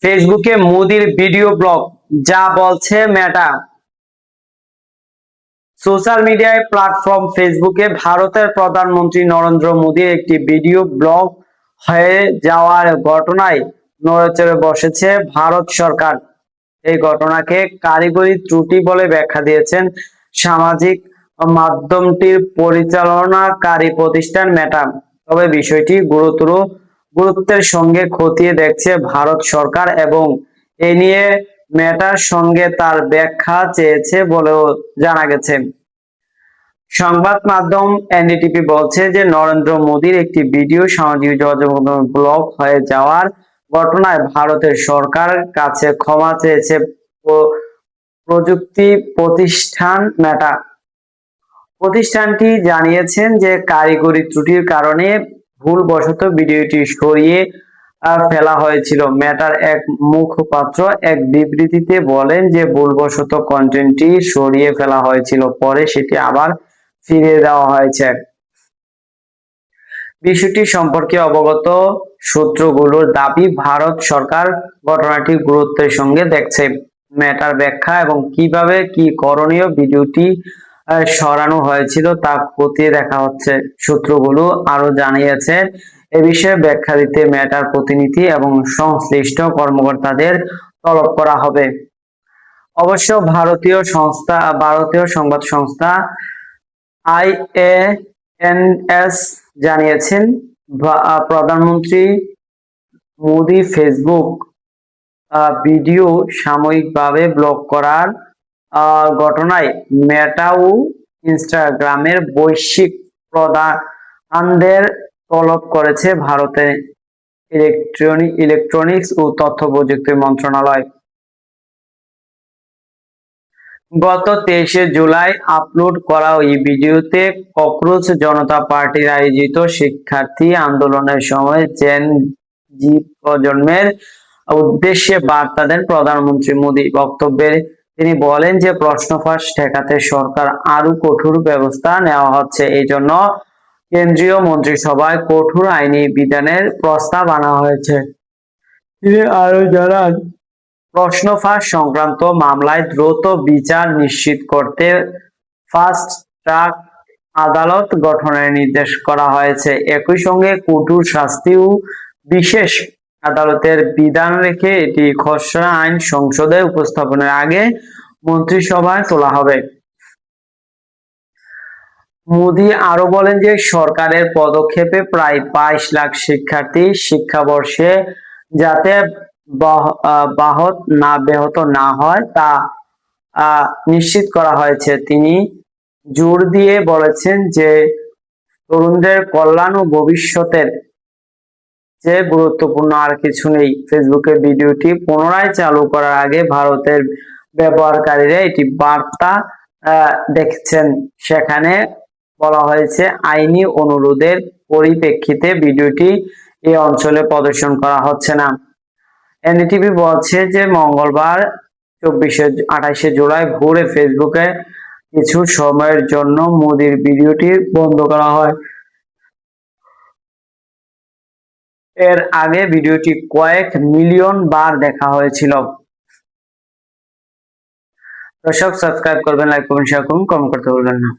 ফেসবুকে মোদির video blog, যা বলছে মেটা। সোশ্যাল মিডিয়ায় প্ল্যাটফর্ম ফেসবুকে ভারতের প্রধানমন্ত্রী নরেন্দ্র মোদীর একটি ভিডিও ব্লগ হয়ে যাওয়ার ঘটনায় নড়েচড়ে বসেছে ভারত সরকার। এই ঘটনাকে কারিগরি ত্রুটি বলে ব্যাখ্যা দিয়েছেন সামাজিক মাধ্যমটির পরিচালনাকারী প্রতিষ্ঠান মেটা। তবে বিষয়টি গুরুত্বের সঙ্গে খতিয়ে দেখছে ভারত সরকার এবং এ নিয়ে মেটার সঙ্গে তার ব্যাখ্যা চেয়েছে বলেও জানা গেছে। সংবাদ মাধ্যম এনডিটিভি বলছে যে নরেন্দ্র মোদীর একটি ভিডিও সামাজিক যোগাযোগ মাধ্যমে ব্লক হয়ে যাওয়ার ঘটনায় ভারতের সরকারের কাছে ক্ষমা চেয়েছে প্রযুক্তি প্রতিষ্ঠান মেটা। প্রতিষ্ঠানটি জানিয়েছেন যে কারিগরি ত্রুটির কারণে ভুলবশত ভিডিওটি সরিয়ে ফেলা হয়েছিল। মেটার এক মুখপাত্র এক বিবৃতিতে বলেন যে ভুলবশত কন্টেন্টটি সরিয়ে ফেলা হয়েছিল, পরে সেটি আবার ফিরিয়ে দেওয়া হয়েছে। বিষয়টি সম্পর্কে অবগত সূত্রগুলোর দাবি, ভারত সরকার ঘটনাটি গুরুত্বের সঙ্গে দেখছে। মেটার ব্যাখ্যা এবং কিভাবে কি করণীয় ভিডিওটি সরানো হয়েছিল তা খতিয়ে দেখা হচ্ছে। সূত্রগুলো আরো জানিয়েছে, এ বিষয়ে ব্যাখ্যা দিতে মেটার প্রতিনিধি এবং সংশ্লিষ্ট কর্মকর্তাদের তলব করা হবে। অবশ্য ভারতীয় সংবাদ সংস্থা আইএএনএস জানিয়েছেন প্রধানমন্ত্রী মোদি ফেসবুক ভিডিও সাময়িকভাবে ব্লক করার ঘটনায় মেটা ও ইনস্টাগ্রামের বৈশ্বিক প্রধানদের তলব করেছে ভারতের ইলেকট্রনিক্স ও তথ্য প্রযুক্তি মন্ত্রণালয়। গত 23শে জুলাই আপলোড করা ওই ভিডিওতে ককরোচ জনতা পার্টির আয়োজিত শিক্ষার্থী আন্দোলনের সময় জেন জি প্রজন্মের উদ্দেশ্যে বার্তা দেন প্রধানমন্ত্রী মোদী। বক্তব্যে তিনি বলেন যে প্রশ্ন ফাঁস ঠেকাতে সরকার আরো কঠোর ব্যবস্থা নেওয়া হচ্ছে, এই জন্য কেন্দ্রীয় মন্ত্রিসভায় কঠোর আইনি বিধানের প্রস্তাব আনা হয়েছে। তিনি আরো জানান, প্রশ্ন ফাঁস সংক্রান্ত মামলায় দ্রুত বিচার নিশ্চিত করতে ফাস্ট ট্র্যাক আদালত গঠনের নির্দেশ করা হয়েছে। একই সঙ্গে কঠোর শাস্তি ও বিশেষ আদালতের বিধান রেখে এটি খসড়া আইন সংসদে উপস্থাপনের আগে মন্ত্রিসভায় তোলা হবে। মোদী আরো বলেন যে সরকারের পদক্ষেপে প্রায় 22 লাখ শিক্ষার্থী শিক্ষাবর্ষে যাতে ব্যাহত না হয় তা নিশ্চিত করা হয়েছে। তিনি জোর দিয়ে বলেছেন যে তরুণদের কল্যাণ ও ভবিষ্যতের চেয়ে গুরুত্বপূর্ণ আর কিছু নেই। ফেসবুকের ভিডিওটি পুনরায় চালু করার আগে ভারতের ব্যবহারকারীরা এটি বার্তা দেখছেন। সেখানে বলা হয়েছে, আইনি অনুরোধের পরিপ্রেক্ষিতে ভিডিওটি এই অঞ্চলে প্রদর্শন করা হচ্ছে না। এনডিটিভি বলছে যে মঙ্গলবার 28শে জুলাই ভোরে ফেসবুকে কিছু সময়ের জন্য মোদির ভিডিওটি বন্ধ করা হয়। এর আগে ভিডিওটি কয়েক মিলিয়ন বার দেখা হয়েছিল। দর্শক, সাবস্ক্রাইব করবেন, লাইক করবেন, শেয়ার করুন, কমেন্ট করতে ভুলবেন না।